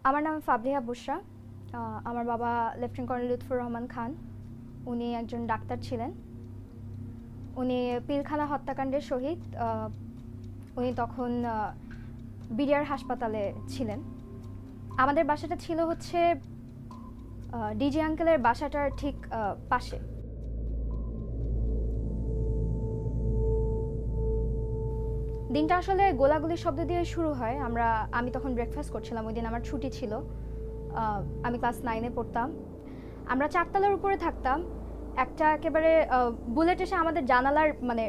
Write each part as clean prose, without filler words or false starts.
আমার নাম ফাবলিহা বুশরা। আমার বাবা লেফটেন্যান্ট কর্নেল লুৎফর রহমান খান। উনি একজন ডাক্তার ছিলেন। উনি পিলখানা হত্যাকাণ্ডের শহীদ। উনি তখন বিডিআর হাসপাতালে ছিলেন। আমাদের বাসাটা ছিল হচ্ছে ডিজি আঙ্কেলের বাসাটার ঠিক পাশে। দিনটা আসলে গোলাগুলির শব্দ দিয়ে শুরু হয়। আমি তখন ব্রেকফাস্ট করছিলাম, ওই দিন আমার ছুটি ছিল। আমি ক্লাস 9-এ পড়তাম। আমরা 4 তলার উপরে থাকতাম। একটা একেবারে বুলেট এসে আমাদের জানালার মানে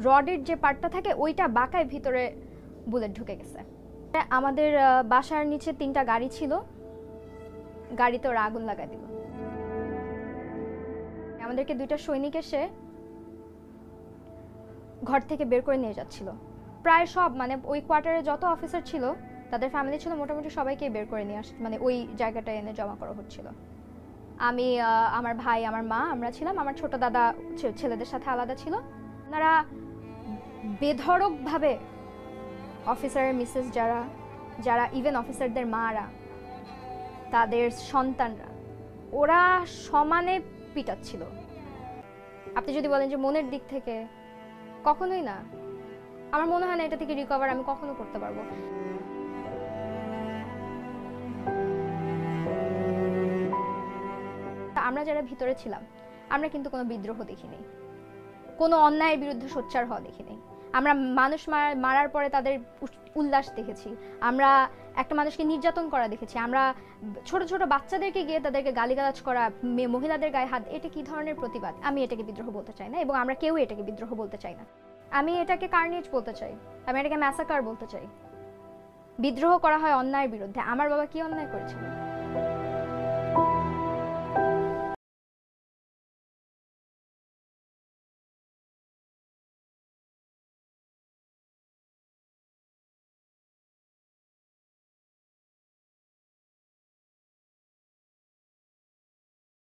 রডের যে পার্টটা থাকে ওইটা বাঁকায় ভিতরে বুলেট ঢুকে গেছে। আমাদের বাসার নিচে 3টা গাড়ি ছিল, গাড়িতে ওরা আগুন লাগাই দিল। আমাদেরকে 2টা সৈনিক এসে ঘর থেকে বের করে নিয়ে যাচ্ছিল। প্রায় সব মানে ওই কোয়ার্টারে যত অফিসার ছিল তাদের ফ্যামিলি ছিল, মোটামুটি সবাইকে বের করে নিয়ে মানে ওই জায়গাটায় এনে জমা করা হচ্ছিল। আমি, আমার ভাই, আমার মা, আমরা ছিলাম। আমার ছোট দাদা ছেলেদের সাথে আলাদা ছিল। ওনারা বেধড়কভাবে অফিসারের মিসেস যারা ইভেন অফিসারদের মারা, তাদের সন্তানরা, ওরা সমানে পিটাচ্ছিল। আপনি যদি বলেন যে মনের দিক থেকে, কখনোই না। আমার মনে হয় না এটা থেকে রিকভার আমি কখনো করতে পারবো। আমরা যারা ভিতরে ছিলাম আমরা কিন্তু কোনো বিদ্রোহ দেখিনি, কোনো অন্যায়ের বিরুদ্ধে সোচ্চার হওয়া দেখিনি। আমরা মানুষ মারার পরে তাদের উল্লাস দেখেছি, আমরা একটা মানুষকে নির্যাতন করা দেখেছি, আমরা ছোট ছোট বাচ্চাদেরকে গিয়ে তাদেরকে গালিগালাজ করা, মহিলাদের গায়ে হাত। এটা কি ধরনের প্রতিবাদ? আমি এটাকে বিদ্রোহ বলতে চাই না, এবং আমরা কেউ এটাকে বিদ্রোহ বলতে চাই না। আমি এটাকে কার্নেজ বলতে চাই, আমি এটাকে ম্যাসাকার বলতে চাই। বিদ্রোহ করা হয় অন্যায়ের বিরুদ্ধে। আমার বাবা কি অন্যায় করেছিল?